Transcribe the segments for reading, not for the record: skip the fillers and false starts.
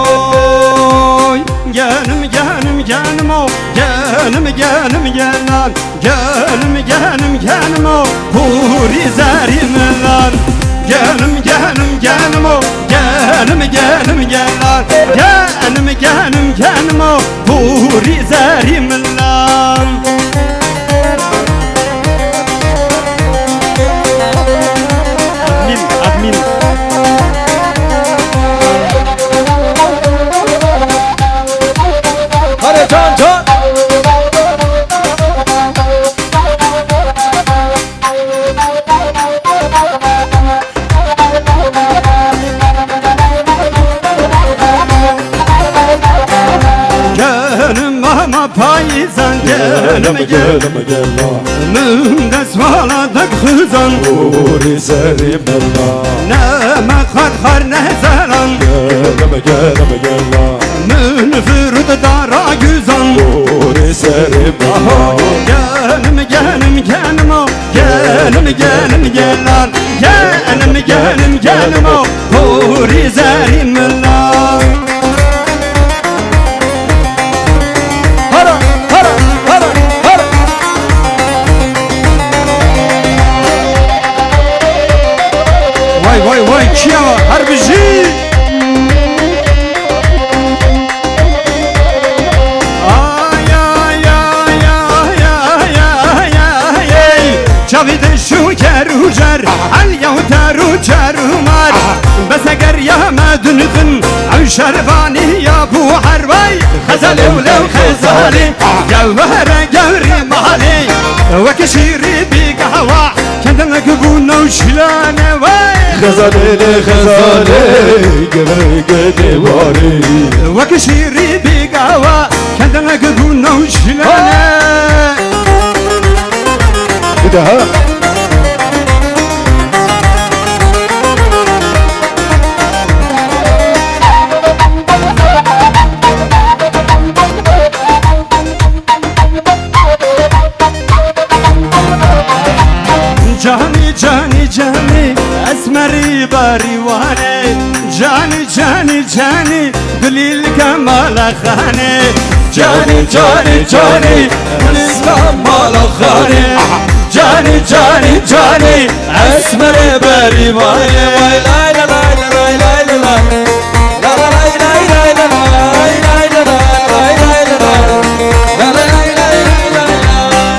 Oy canım canım canım o canım canım canım canım canım canım o puri zarim lan canım canım canım o canım canım canım canım canım canım o puri zarim lan admin hadi can can. Canım ama payzan canım Gelme gelme. Mündes valadık hızan Puri zarim Allah. Ne mekar ne zaran Gelme gelme. Münfürd dara güzan Puri zarim Allah. Canım canım canım o canım canım canım canım canım canım o huri zarim Allah Hara hara hara hara. Vay vay vay Kiyava harbici جاوید شوکر و جر الیوتر و جر و مر بس اگر یا مدنخن عشربانی یا بو حروی خزل ولو خزالی جوهر جوری مالی وکشیری بی قهوه کندن گبون و شلانه وی خزانه خزانه گره واری. وکشیری بی قهوه کندن گبون و شلانه Bir daha. Cani cani cani esmeri bariwane Cani cani cani dlil kamala khane Cani cani cani dlil kamala khane Cani cani cani esmeri bariwane Lay lay lay lay lay lay lay. La la lay lay lay lay lay lay lay lay lay lay. La la lay lay lay lay lay.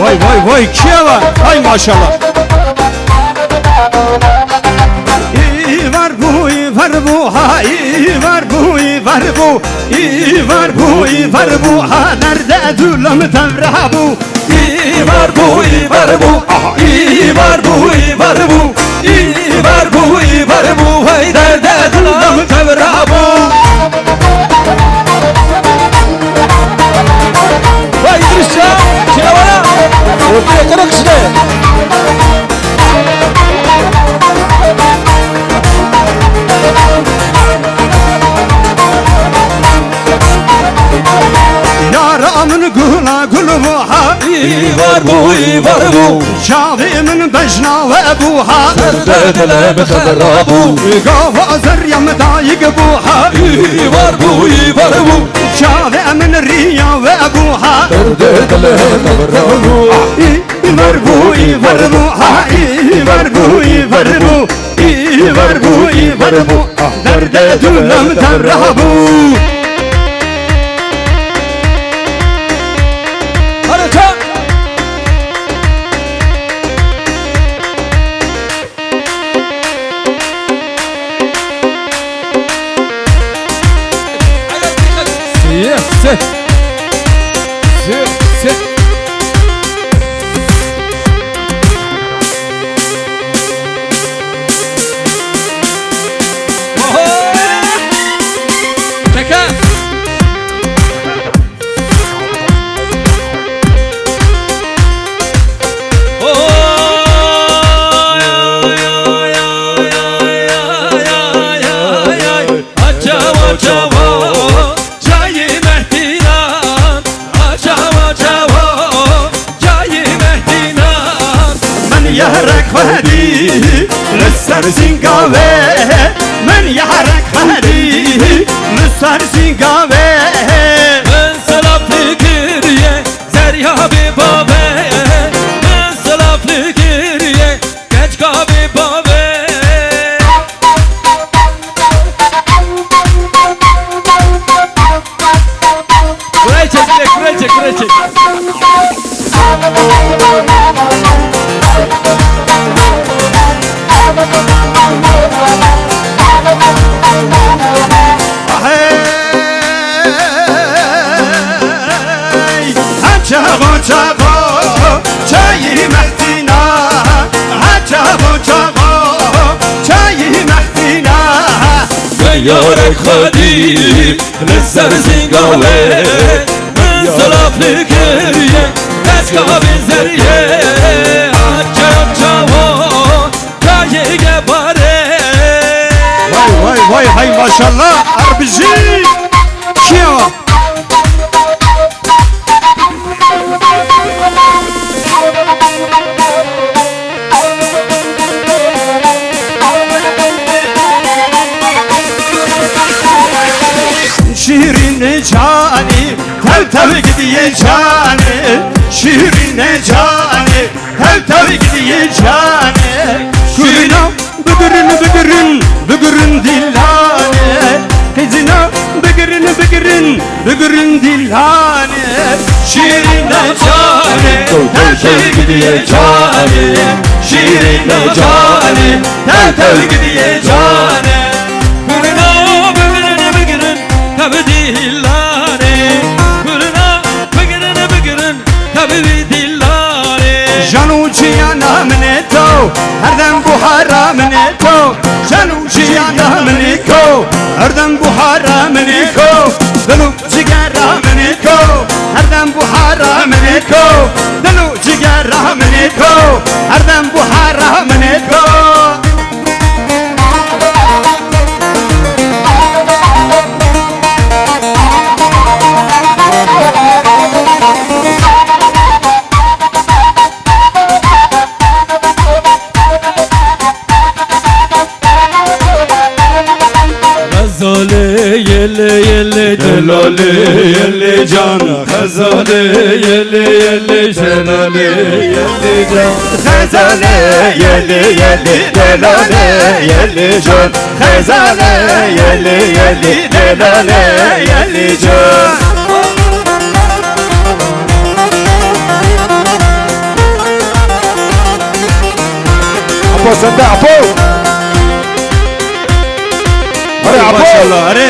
Vay vay vay Kiyava ay maşallah İyi var bu iyi var bu ha iyi var bu iyi var bu iyi var bu iyi var bu ha nerede dulum tevra bu iyi var bu iyi var bu iyi var bu iyi var bu iyi var bu iyi var bu hay nerede dulum tevra bu Vay İdris ya. Şuna bana. Ortaya kırık işte. Yaramın gula gulu bu ha İyi var bu iyi var bu. Şavimin bejna ve bu ha Derdele mekadra bu. Gavazır yamdayık bu ha İyi var bu iyi var bu. Şavimin riya ve bu ha Derdele mekadra bu. İyi var bu iyi var bu ha iyi var bu iyi var bu iyi var bu iyi var bu derde dülüm tevra bu Hadi çak. Sit sit çava Çayı Mehdinan Çava çava Çayı Mehdinan من يهرك هدي لسر زنقاوي من يهرك هدي لسر زنقاوي Ben salaflı giriye Zeryabi babe Ben salaflı giriye Geç kabi babe Burayı çek direkt burayı çek burayı çek چاقو چاقو چای مهدینا چاقو چاقو چای مهدینا Yarek Hadi Lüser Zingawe Ben salaflı geriye Teska benzeriye Haccam çavo Kaye gebare Vay vay vay hay maşallah Arbici Kyo Şirin cani Tev tev gidiye cani Şirin cani Tev tev gidiye cani Kuyuna bıgırın bıgırın Bıgırın dillane Kızına bıgırın bıgırın Bıgırın dillane Şirin cani Tev tev gidiye cani Şirin cani Tev tev gidiye cani Tabi dillare Kuruna bıgırın bıgırın Tabi dillare Janu ciyana mneto Herdem bu haram neto Janu ciyana mneko Herdem bu haram neko Delu cigara mneko Herdem bu haram neko Delu cigara mneko Herdem bu haram neko Gazale yele yele celale yele can Gazale yele yele celale yele can Khazale yeli yeli delale yeli can Khazale yeli yeli delale yeli can Apo sen de Apo Hadi Apo Maşallah hadi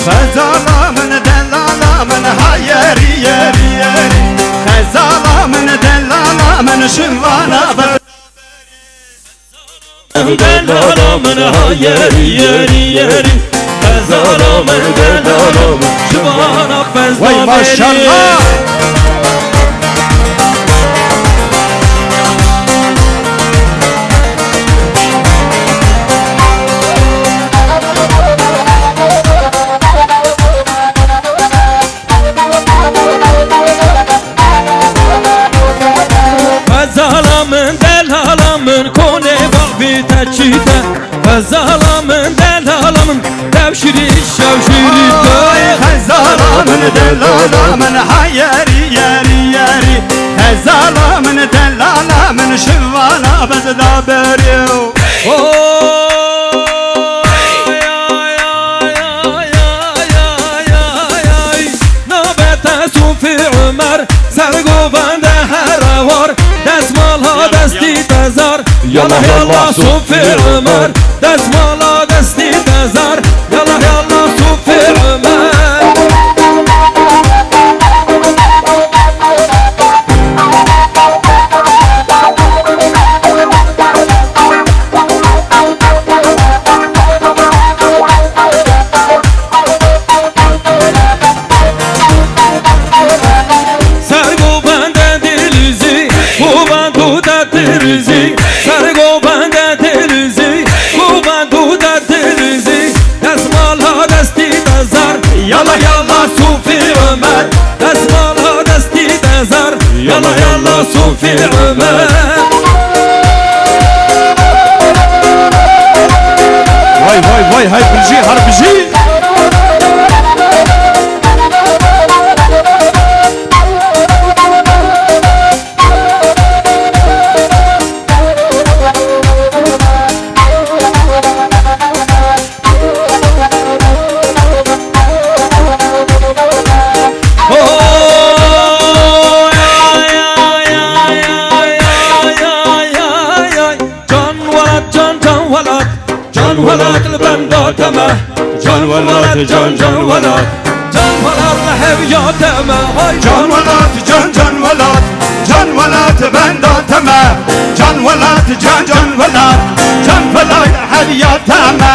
Khazala من delala من hayeri yeri yeri Khazala من delala من şivana Delalamın hayeri yeri yeri Kazalamın delalamın Şıvana fezla Vay maşallah Kazalamın delalamın Kone bakbi teçhide Kazalamın delalamın Tevşiri şevşiri Khazala من delala من hayeri yeri yeri Khazala من delala من şivana bezda beriyo Ömer Sergovende her var Desmala desti tezar Yallah yallah Sufi Ömer Desmala desti tezar Yallah yallah Sufi Ömer Yalla yalla Sufi Ömer Esmala desti dezer Yalla yalla Sufi Ömer Vay vay vay harbici harbici. ولات البندات ما جان ولات جان جان ولات جان ولات لحبيات ما جان ولات جان ولات جان ولات بندات ما جان ولات جان ولات جان ولات حبيات ما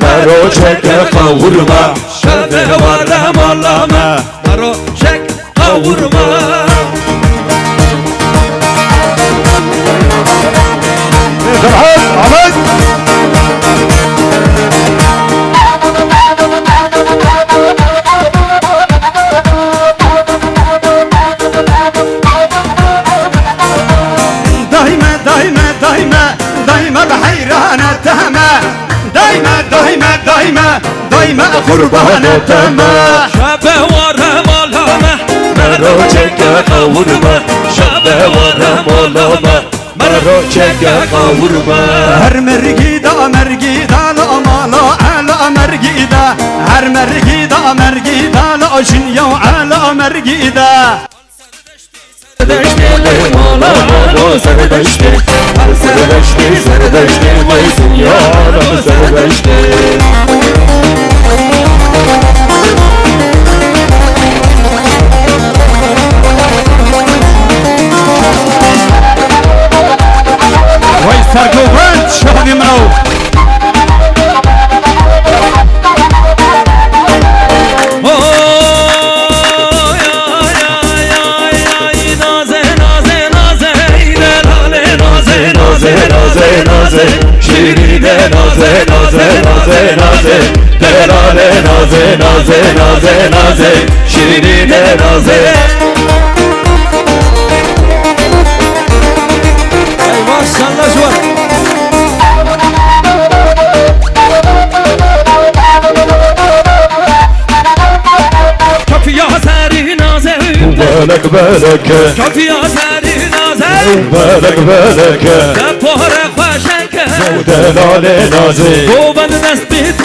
مرو چک قورما شب ورم علامه مرو چک قورما دايما بحيرانة تهمة دايما قربانة تهمة شب ورم علامه مرو چک قورما شب ورم علامه مرو چک قورما هر مرگیدا لا مرگیدا هر مرگیدا لا جنیا علا مرگیدا سردشتی ویسین یارم سردشتی وای سرگوبند شهادی منو شیرینه نازه دلاله نازه شیرینه نازه ای ماشالله جوان کافیا سری نازه بلک کافیا سری نازه بلک دپار خوشنکه دلاله نازه گوبند دست بیت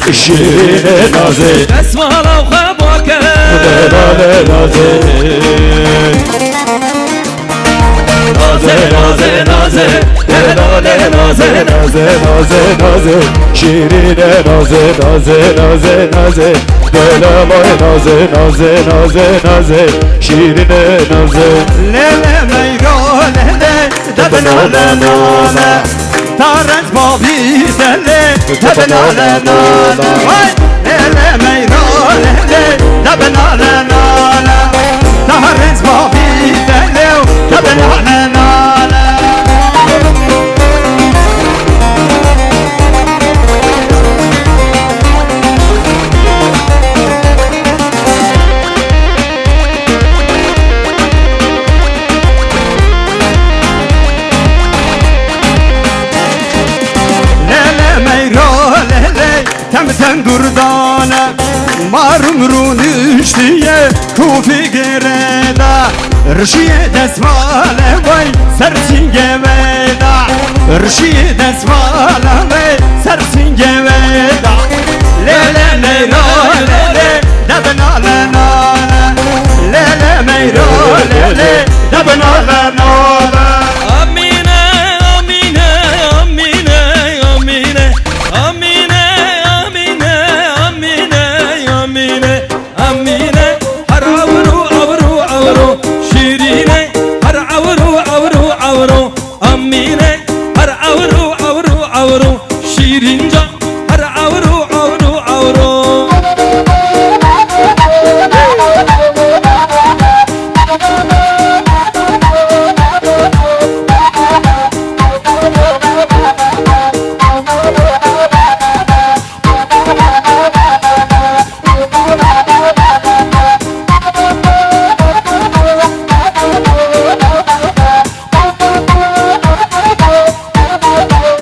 که شیرینه نازه اسمالا و خباکه دلاله نازه دلاله نازه شیرینه نازه دلمای نازه شیرینه نازه لیله میرو لیله دبناله ناله تارنج بابی دله دبناله ناله وای لیله میرو لیله دبناله ناله تارنج بابی دله دبناله ناله تمتن دردانه مارم رو نشتیه کوفی گرده رشیه دسماله وی سرچینگه ویدا رشیه دسماله وی سرچینگه ویدا لیله لیلا